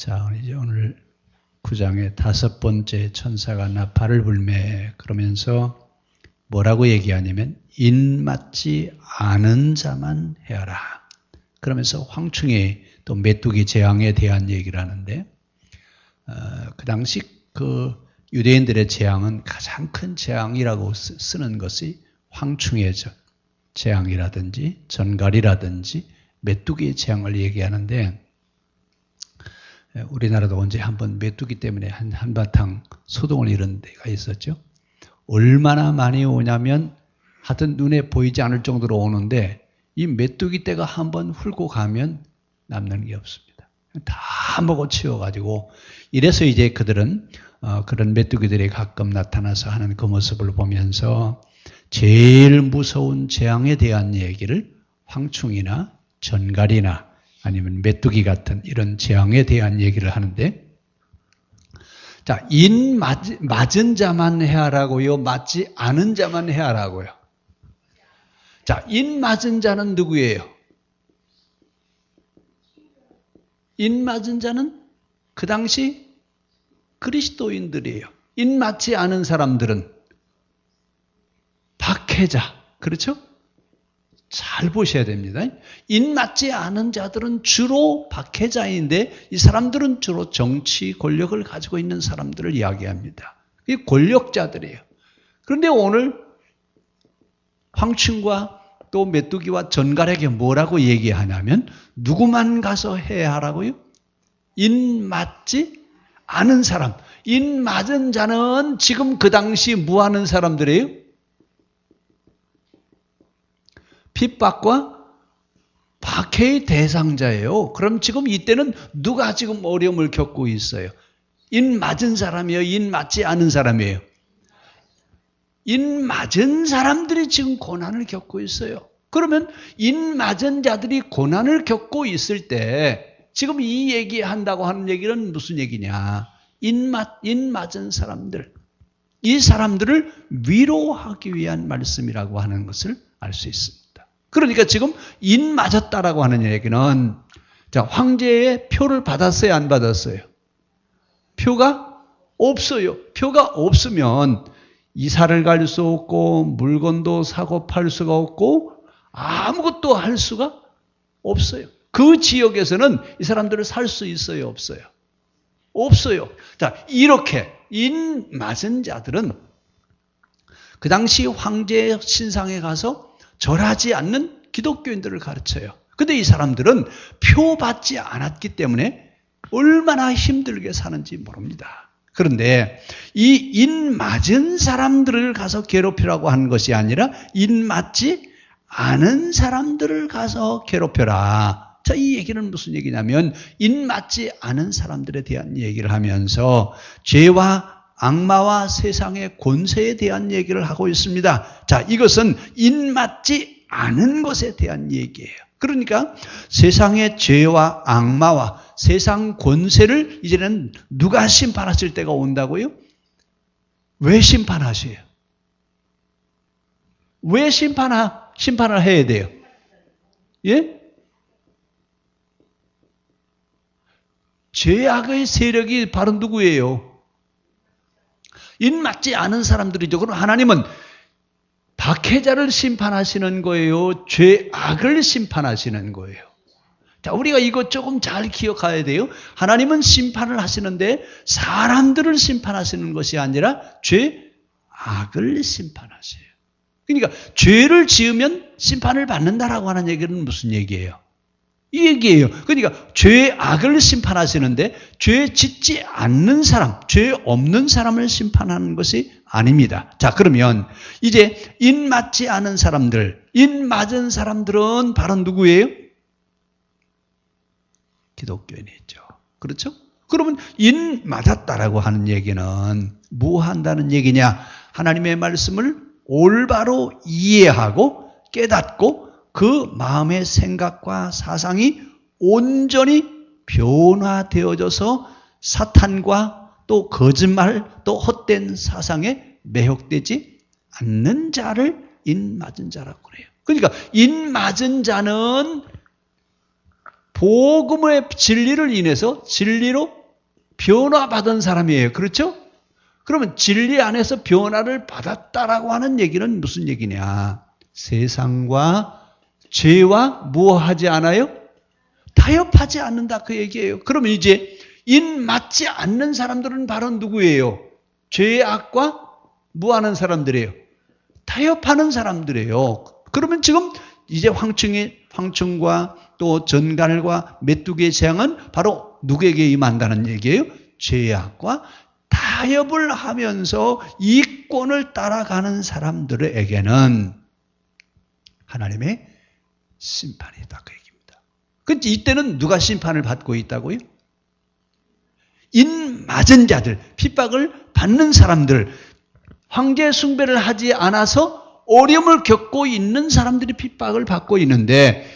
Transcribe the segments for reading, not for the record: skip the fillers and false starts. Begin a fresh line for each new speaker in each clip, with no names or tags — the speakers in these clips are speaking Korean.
자, 이제 오늘 9장의 5번째 천사가 나팔을 불매 그러면서 뭐라고 얘기하냐면 인맞지 않은 자만 해하라. 그러면서 황충의 또 메뚜기 재앙에 대한 얘기를 하는데 그 당시 그 유대인들의 재앙은 가장 큰 재앙이라고 쓰는 것이 황충의 재앙이라든지 전갈이라든지 메뚜기의 재앙을 얘기하는데 우리나라도 언제 한번 메뚜기 때문에 한바탕 소동을 이룬 데가 있었죠. 얼마나 많이 오냐면 하여튼 눈에 보이지 않을 정도로 오는데 이 메뚜기 떼가 한번 훑고 가면 남는 게 없습니다. 다 먹어 치워가지고 이래서 이제 그들은 그런 메뚜기들이 가끔 나타나서 하는 그 모습을 보면서 제일 무서운 재앙에 대한 얘기를 황충이나 전갈이나 아니면 메뚜기 같은 이런 재앙에 대한 얘기를 하는데 자, 인 맞은 자만 해하라고요? 맞지 않은 자만 해하라고요? 자, 인 맞은 자는 누구예요? 인 맞은 자는 그 당시 그리스도인들이에요. 인 맞지 않은 사람들은 박해자, 그렇죠? 잘 보셔야 됩니다. 인 맞지 않은 자들은 주로 박해자인데 이 사람들은 주로 정치 권력을 가지고 있는 사람들을 이야기합니다. 이 권력자들이에요. 그런데 오늘 황충과 또 메뚜기와 전갈에게 뭐라고 얘기하냐면 누구만 가서 해야 하라고요? 인 맞지 않은 사람. 인 맞은 자는 지금 그 당시 뭐 하는 사람들이에요? 핍박과 박해의 대상자예요. 그럼 지금 이때는 누가 지금 어려움을 겪고 있어요? 인 맞은 사람이에요? 인 맞지 않은 사람이에요? 인 맞은 사람들이 지금 고난을 겪고 있어요. 그러면 인 맞은 자들이 고난을 겪고 있을 때 지금 이 얘기한다고 하는 얘기는 무슨 얘기냐? 인 맞은 사람들. 이 사람들을 위로하기 위한 말씀이라고 하는 것을 알 수 있습니다. 그러니까 지금 인 맞았다라고 하는 얘기는 자, 황제의 표를 받았어요, 안 받았어요? 표가 없어요. 표가 없으면 이사를 갈 수 없고 물건도 사고 팔 수가 없고 아무것도 할 수가 없어요. 그 지역에서는 이 사람들을 살 수 있어요, 없어요? 없어요. 자, 이렇게 인 맞은 자들은 그 당시 황제의 신상에 가서 절하지 않는 기독교인들을 가르쳐요. 근데 이 사람들은 표 받지 않았기 때문에 얼마나 힘들게 사는지 모릅니다. 그런데 이 인 맞은 사람들을 가서 괴롭히라고 하는 것이 아니라 인 맞지 않은 사람들을 가서 괴롭혀라. 자, 이 얘기는 무슨 얘기냐면 인 맞지 않은 사람들에 대한 얘기를 하면서 죄와 악마와 세상의 권세에 대한 얘기를 하고 있습니다. 자, 이것은 인 맞지 않은 것에 대한 얘기예요. 그러니까 세상의 죄와 악마와 세상 권세를 이제는 누가 심판하실 때가 온다고요? 왜 심판하세요? 왜 심판을 해야 돼요? 예? 죄악의 세력이 바로 누구예요? 인 맞지 않은 사람들이죠. 그럼 하나님은 박해자를 심판하시는 거예요? 죄악을 심판하시는 거예요? 자, 우리가 이거 조금 잘 기억해야 돼요. 하나님은 심판을 하시는데 사람들을 심판하시는 것이 아니라 죄악을 심판하세요. 그러니까 죄를 지으면 심판을 받는다라고 하는 얘기는 무슨 얘기예요? 이 얘기예요. 그러니까 죄악을 심판하시는데 죄 짓지 않는 사람, 죄 없는 사람을 심판하는 것이 아닙니다. 자, 그러면 이제 인 맞지 않은 사람들, 인 맞은 사람들은 바로 누구예요? 기독교인이죠. 그렇죠? 그러면 인 맞았다라고 하는 얘기는 뭐 한다는 얘기냐? 하나님의 말씀을 올바로 이해하고 깨닫고 그 마음의 생각과 사상이 온전히 변화되어져서 사탄과 또 거짓말 또 헛된 사상에 매혹되지 않는 자를 인 맞은 자라고 그래요. 그러니까 인 맞은 자는 복음의 진리를 인해서 진리로 변화받은 사람이에요. 그렇죠? 그러면 진리 안에서 변화를 받았다라고 하는 얘기는 무슨 얘기냐? 세상과 죄와 무엇하지 않아요? 타협하지 않는다 그 얘기예요. 그러면 이제 인 맞지 않는 사람들은 바로 누구예요? 죄의 악과 무하는 사람들이에요. 타협하는 사람들이에요. 그러면 지금 이제 황충과 또 전갈과 메뚜기의 재앙은 바로 누구에게 임한다는 얘기예요? 죄의 악과 타협을 하면서 이권을 따라가는 사람들에게는 하나님의 심판이 있다 그 얘기입니다. 그런데 이때는 누가 심판을 받고 있다고요? 인 맞은 자들, 핍박을 받는 사람들, 황제 숭배를 하지 않아서 어려움을 겪고 있는 사람들이 핍박을 받고 있는데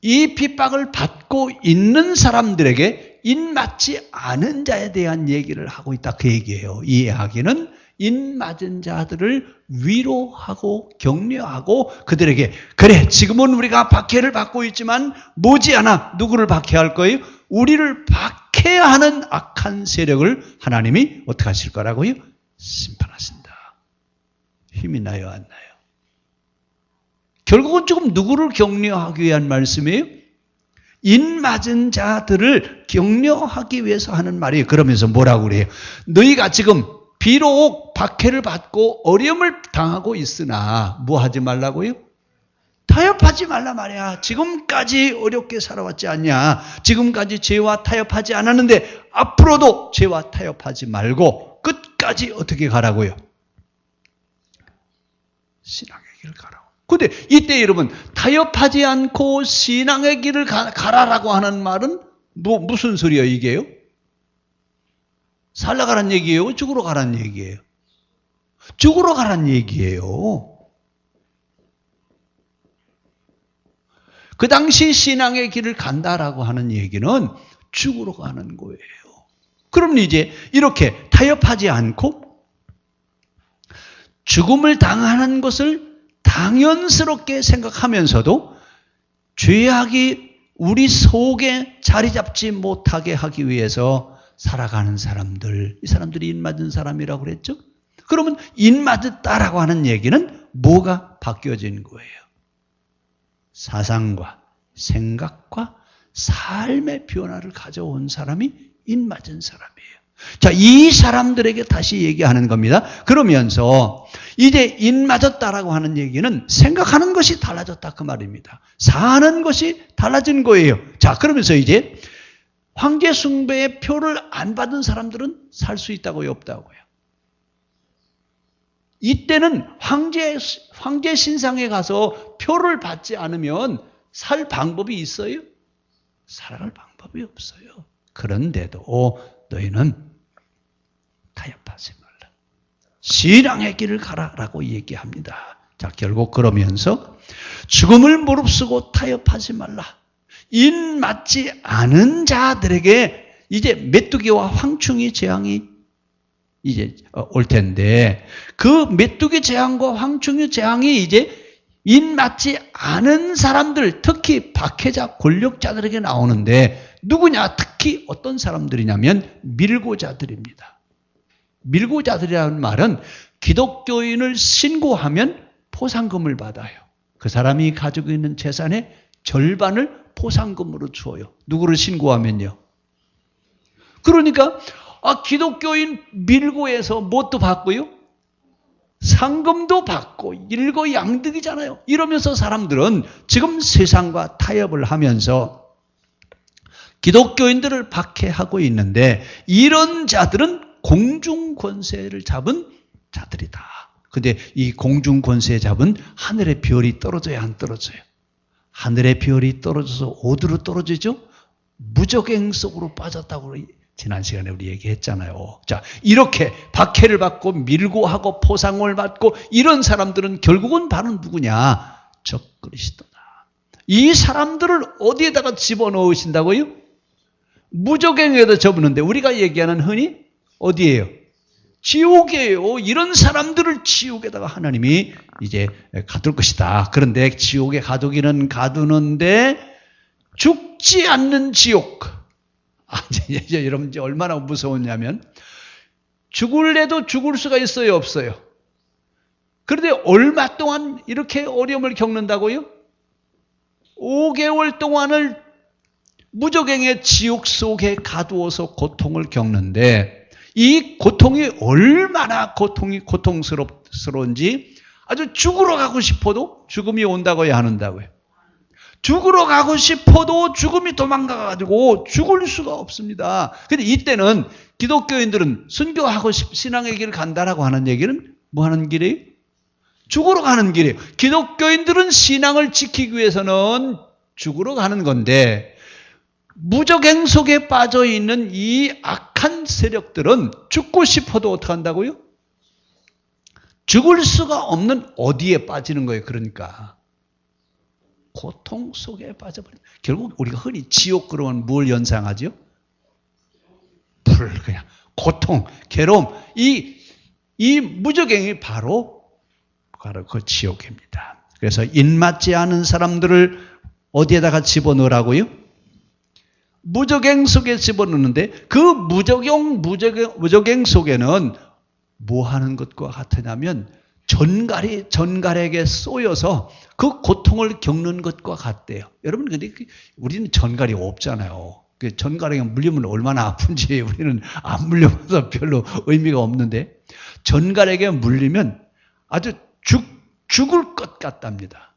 이 핍박을 받고 있는 사람들에게 인 맞지 않은 자에 대한 얘기를 하고 있다 그 얘기예요. 이 이야기는 인 맞은 자들을 위로하고 격려하고 그들에게 그래 지금은 우리가 박해를 받고 있지만 머지않아 누구를 박해할 거예요? 우리를 박해하는 악한 세력을 하나님이 어떻게 하실 거라고요? 심판하신다. 힘이 나요 안 나요? 결국은 지금 누구를 격려하기 위한 말씀이에요? 인 맞은 자들을 격려하기 위해서 하는 말이에요. 그러면서 뭐라고 그래요? 너희가 지금 비록 박해를 받고 어려움을 당하고 있으나 뭐 하지 말라고요? 타협하지 말라 말이야. 지금까지 어렵게 살아왔지 않냐? 지금까지 죄와 타협하지 않았는데 앞으로도 죄와 타협하지 말고 끝까지 어떻게 가라고요? 신앙의 길을 가라고. 근데 이때 여러분 타협하지 않고 신앙의 길을 가라라고 하는 말은 무슨 소리예요 이게요? 살아가란 얘기예요? 죽으러 가란 얘기예요? 죽으러 가란 얘기예요. 그 당시 신앙의 길을 간다라고 하는 얘기는 죽으러 가는 거예요. 그럼 이제 이렇게 타협하지 않고 죽음을 당하는 것을 당연스럽게 생각하면서도 죄악이 우리 속에 자리 잡지 못하게 하기 위해서 살아가는 사람들, 이 사람들이 인맞은 사람이라고 그랬죠? 그러면 인맞았다라고 하는 얘기는 뭐가 바뀌어진 거예요? 사상과 생각과 삶의 변화를 가져온 사람이 인맞은 사람이에요. 자, 이 사람들에게 다시 얘기하는 겁니다. 그러면서 이제 인맞았다라고 하는 얘기는 생각하는 것이 달라졌다 그 말입니다. 사는 것이 달라진 거예요. 자, 그러면서 이제 황제 숭배의 표를 안 받은 사람들은 살 수 있다고요, 없다고요? 이때는 황제 신상에 가서 표를 받지 않으면 살 방법이 있어요? 살아갈 방법이 없어요. 그런데도 너희는 타협하지 말라. 신앙의 길을 가라라고 얘기합니다. 자, 결국 그러면서 죽음을 무릅쓰고 타협하지 말라. 인 맞지 않은 자들에게 이제 메뚜기와 황충이 재앙이 이제 올 텐데 그 메뚜기 재앙과 황충의 재앙이 이제 인 맞지 않은 사람들, 특히 박해자 권력자들에게 나오는데 누구냐? 특히 어떤 사람들이냐면 밀고자들입니다. 밀고자들이라는 말은 기독교인을 신고하면 포상금을 받아요. 그 사람이 가지고 있는 재산의 절반을 포상금으로 주어요. 누구를 신고하면요. 그러니까 기독교인 밀고에서 뭣도 받고요? 상금도 받고 일거양득이잖아요. 이러면서 사람들은 지금 세상과 타협을 하면서 기독교인들을 박해하고 있는데 이런 자들은 공중권세를 잡은 자들이다. 근데 이 공중권세 잡은 하늘의 별이 떨어져야 안 떨어져요? 하늘의 별이 떨어져서 어디로 떨어지죠? 무적행 속으로 빠졌다고 지난 시간에 우리 얘기했잖아요. 자, 이렇게 박해를 받고 밀고 하고 포상을 받고 이런 사람들은 결국은 바로 누구냐? 적그리스도다. 이 사람들을 어디에다가 집어넣으신다고요? 무적행에다 접는데 우리가 얘기하는 흔히 어디예요? 지옥이에요. 이런 사람들을 지옥에다가 하나님이 이제 가둘 것이다. 그런데 지옥에 가두기는 가두는데 죽지 않는 지옥. 여러분 이제 얼마나 무서웠냐면 죽을래도 죽을 수가 있어요, 없어요? 그런데 얼마 동안 이렇게 어려움을 겪는다고요? 5개월 동안을 무적행의 지옥 속에 가두어서 고통을 겪는데 이 고통이 얼마나 고통스러운지 아주 죽으러 가고 싶어도 죽음이 온다고 해야 한다고요. 죽으러 가고 싶어도 죽음이 도망가가지고 죽을 수가 없습니다. 근데 이때는 기독교인들은 순교하고 신앙의 길을 간다라고 하는 얘기는 뭐 하는 길이에요? 죽으러 가는 길이에요. 기독교인들은 신앙을 지키기 위해서는 죽으러 가는 건데 무적행 속에 빠져있는 이 악한 세력들은 죽고 싶어도 어떻게 한다고요? 죽을 수가 없는 어디에 빠지는 거예요. 그러니까 고통 속에 빠져버린. 결국 우리가 흔히 지옥 그러면 뭘 연상하죠? 불, 그냥 고통, 괴로움. 이 무적행이 바로 그 지옥입니다. 그래서 입맞지 않은 사람들을 어디에다가 집어넣으라고요? 무적행 속에 집어넣는데 그 무적행 속에는 뭐 하는 것과 같으냐면 전갈에게 쏘여서 그 고통을 겪는 것과 같대요. 여러분, 근데 우리는 전갈이 없잖아요. 전갈에게 물리면 얼마나 아픈지 우리는 안 물려봐서 별로 의미가 없는데 전갈에게 물리면 아주 죽을 것 같답니다.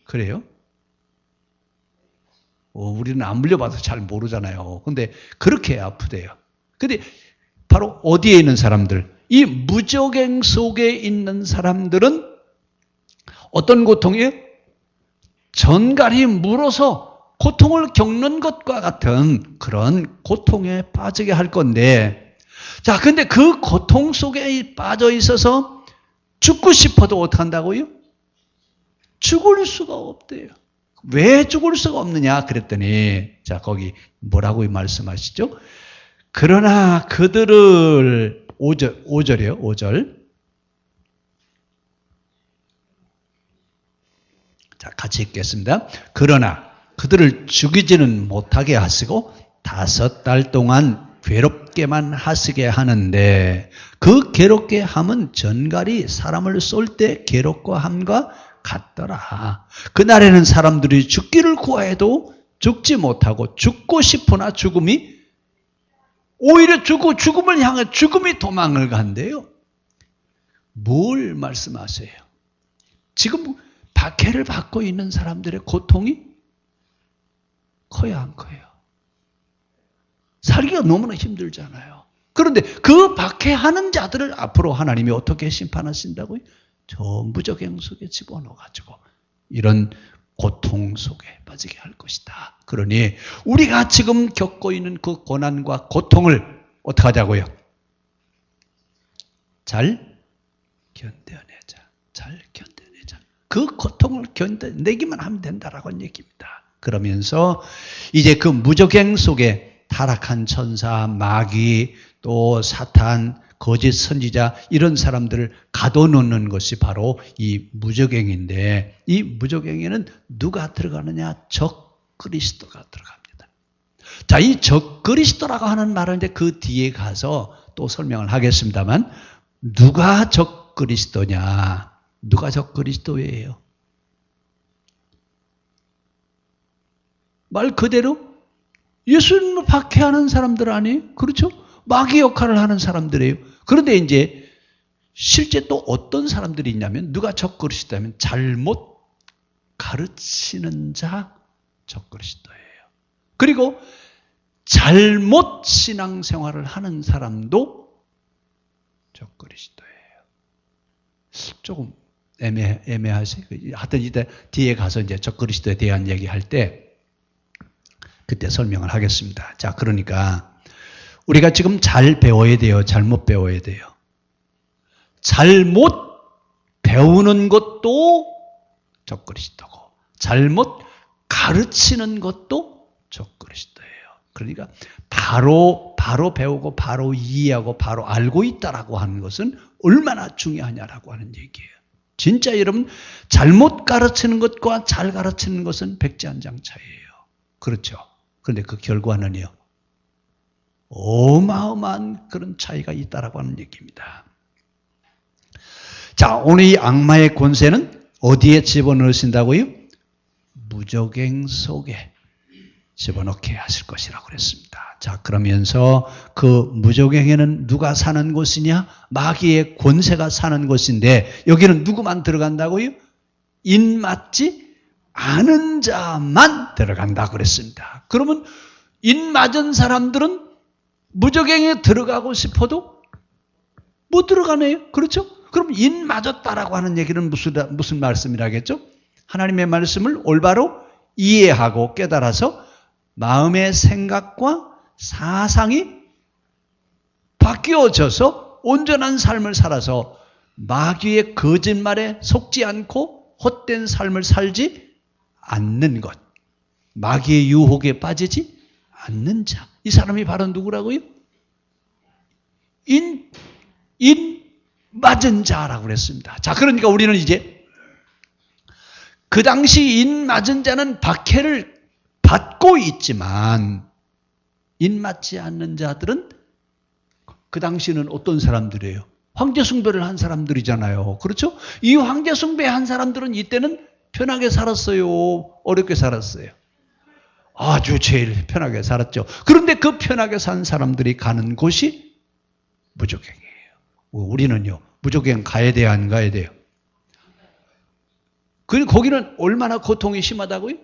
그래요? 우리는 안 물려봐서 잘 모르잖아요. 근데 그렇게 아프대요. 근데 바로 어디에 있는 사람들? 이 무적행 속에 있는 사람들은 어떤 고통이에요? 전갈이 물어서 고통을 겪는 것과 같은 그런 고통에 빠지게 할 건데, 자, 근데 그 고통 속에 빠져 있어서 죽고 싶어도 어떡한다고요? 죽을 수가 없대요. 왜 죽을 수가 없느냐 그랬더니, 자, 거기 뭐라고 말씀하시죠? 그러나 그들을 5절이에요. 5절. 자, 같이 읽겠습니다. 그러나 그들을 죽이지는 못하게 하시고 5달 동안 괴롭게만 하시게 하는데 그 괴롭게 함은 전갈이 사람을 쏠 때 괴롭고 함과 같더라. 그날에는 사람들이 죽기를 구하여도 죽지 못하고 죽고 싶으나 죽음이 오히려 죽음을 향해 죽음이 도망을 간대요. 뭘 말씀하세요? 지금 박해를 받고 있는 사람들의 고통이 커요, 안 커요? 살기가 너무나 힘들잖아요. 그런데 그 박해하는 자들을 앞으로 하나님이 어떻게 심판하신다고요? 저 무적행 속에 집어넣어가지고 이런 고통 속에 빠지게 할 것이다. 그러니 우리가 지금 겪고 있는 그 고난과 고통을 어떻게 하자고요? 잘 견뎌내자. 잘 견뎌내자. 그 고통을 견뎌내기만 하면 된다라고 얘기입니다. 그러면서 이제 그 무적행 속에 타락한 천사, 마귀, 또 사탄, 거짓 선지자 이런 사람들을 가둬놓는 것이 바로 이 무적행인데 이 무적행에는 누가 들어가느냐? 적그리스도가 들어갑니다. 자, 이 적그리스도라고 하는 말은 이제 그 뒤에 가서 또 설명을 하겠습니다만 누가 적그리스도냐? 누가 적그리스도예요? 말 그대로 예수님을 박해하는 사람들 아니에요? 그렇죠? 마귀 역할을 하는 사람들이에요. 그런데 이제 실제 또 어떤 사람들이 있냐면 누가 적그리스도냐면 잘못 가르치는 자 적그리스도예요. 그리고 잘못 신앙생활을 하는 사람도 적그리스도예요. 조금 애매하지? 하여튼 이제 뒤에 가서 이제 적그리스도에 대한 얘기할 때 그때 설명을 하겠습니다. 자, 그러니까 우리가 지금 잘 배워야 돼요? 잘못 배워야 돼요? 잘못 배우는 것도 적그리스도고 잘못 가르치는 것도 적그리스도예요. 그러니까 바로 배우고 바로 이해하고 바로 알고 있다라고 하는 것은 얼마나 중요하냐라고 하는 얘기예요. 진짜 여러분 잘못 가르치는 것과 잘 가르치는 것은 백지한장 차이예요. 그렇죠? 그런데 그 결과는요, 어마어마한 그런 차이가 있다라고 하는 얘기입니다. 자, 오늘 이 악마의 권세는 어디에 집어넣으신다고요? 무저갱 속에 집어넣게 하실 것이라고 그랬습니다. 자, 그러면서 그 무저갱에는 누가 사는 곳이냐? 마귀의 권세가 사는 곳인데 여기는 누구만 들어간다고요? 인 맞지 않은 자만 들어간다 그랬습니다. 그러면 인 맞은 사람들은 무저갱에 들어가고 싶어도 못 들어가네요. 그렇죠? 그럼 인 맞았다라고 하는 얘기는 무슨 말씀이라겠죠? 하나님의 말씀을 올바로 이해하고 깨달아서 마음의 생각과 사상이 바뀌어져서 온전한 삶을 살아서 마귀의 거짓말에 속지 않고 헛된 삶을 살지 않는 것. 마귀의 유혹에 빠지지 않는 자. 이 사람이 바로 누구라고요? 인 맞은 자라고 그랬습니다. 자, 그러니까 우리는 이제 그 당시 인 맞은 자는 박해를 받고 있지만 인 맞지 않는 자들은 그 당시는 어떤 사람들이에요? 황제 숭배를 한 사람들이잖아요. 그렇죠? 이 황제 숭배한 사람들은 이때는 편하게 살았어요? 어렵게 살았어요? 아주 제일 편하게 살았죠. 그런데 그 편하게 산 사람들이 가는 곳이 무저갱이에요. 우리는요, 무저갱 가야 돼요, 안 가야 돼요? 거기는 얼마나 고통이 심하다고요?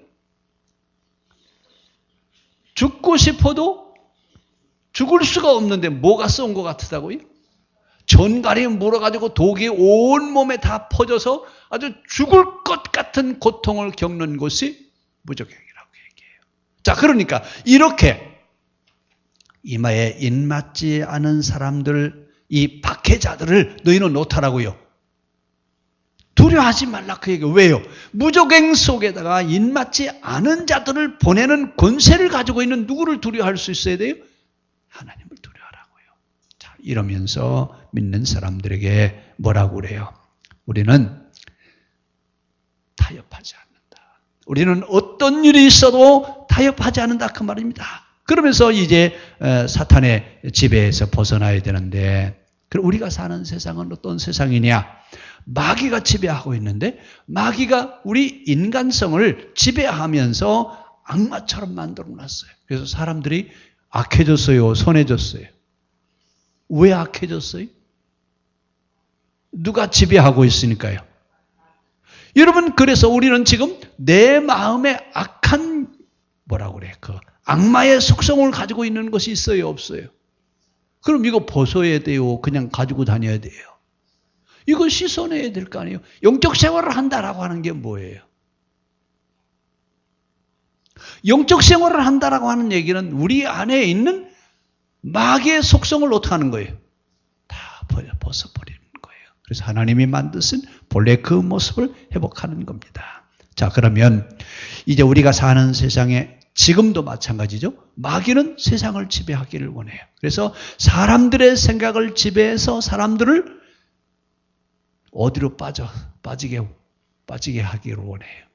죽고 싶어도 죽을 수가 없는데 뭐가 쏜 것 같다고요? 전갈이 물어가지고 독이 온몸에 다 퍼져서 아주 죽을 것 같은 고통을 겪는 곳이 무저갱이라고 얘기해요. 자, 그러니까 이렇게 이마에 인맞지 않은 사람들, 이 박해자들을 너희는 어떡하라고요? 두려워하지 말라 그 얘기예요. 왜요? 무저갱 속에다가 인맞지 않은 자들을 보내는 권세를 가지고 있는 누구를 두려워할 수 있어야 돼요? 하나님을 두려워하라고요. 자, 이러면서 믿는 사람들에게 뭐라고 그래요? 우리는 타협하지 않는다. 우리는 어떤 일이 있어도 타협하지 않는다 그 말입니다. 그러면서 이제 사탄의 지배에서 벗어나야 되는데, 그럼 우리가 사는 세상은 어떤 세상이냐? 마귀가 지배하고 있는데 마귀가 우리 인간성을 지배하면서 악마처럼 만들어놨어요. 그래서 사람들이 악해졌어요? 선해졌어요? 왜 악해졌어요? 누가 지배하고 있으니까요. 여러분, 그래서 우리는 지금 내 마음에 악한 뭐라고 그래? 그 악마의 속성을 가지고 있는 것이 있어요? 없어요? 그럼 이거 벗어야 돼요? 그냥 가지고 다녀야 돼요? 이거 씻어내야 될 거 아니에요? 영적 생활을 한다라고 하는 게 뭐예요? 영적 생활을 한다라고 하는 얘기는 우리 안에 있는 마귀의 속성을 어떻게 하는 거예요? 다 벗어버리는 거예요. 그래서 하나님이 만드신 본래 그 모습을 회복하는 겁니다. 자, 그러면 이제 우리가 사는 세상에 지금도 마찬가지죠. 마귀는 세상을 지배하기를 원해요. 그래서 사람들의 생각을 지배해서 사람들을 어디로 빠지게 하기를 원해요.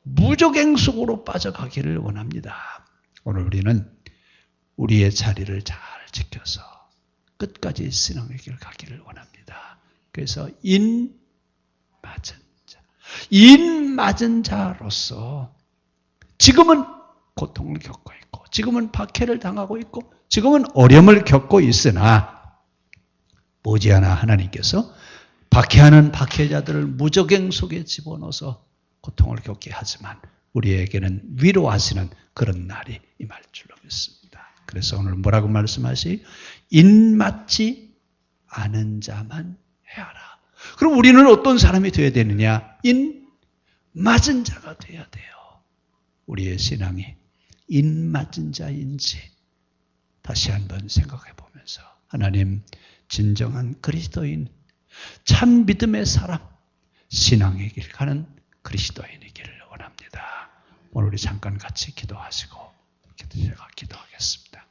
무저갱 속으로 빠져가기를 원합니다. 오늘 우리는 우리의 자리를 잘 지켜서 끝까지 신앙의 길 가기를 원합니다. 그래서 인 맞은 자로서 지금은 고통을 겪고 있고, 지금은 박해를 당하고 있고, 지금은 어려움을 겪고 있으나 머지않아 하나님께서 박해하는 박해자들을 무저갱 속에 집어넣어서 고통을 겪게 하지만 우리에게는 위로하시는 그런 날이 임할 줄로 믿습니다. 그래서 오늘 뭐라고 말씀하시? 인맞지 않은 자만 해하라. 그럼 우리는 어떤 사람이 되어야 되느냐? 인맞은 자가 되어야 돼요. 우리의 신앙이 인맞은 자인지 다시 한번 생각해 보면서, 하나님, 진정한 그리스도인, 참 믿음의 사람, 신앙의 길 가는 그리스도인이기를 원합니다. 오늘 우리 잠깐 같이 기도하시고 제가 기도하겠습니다.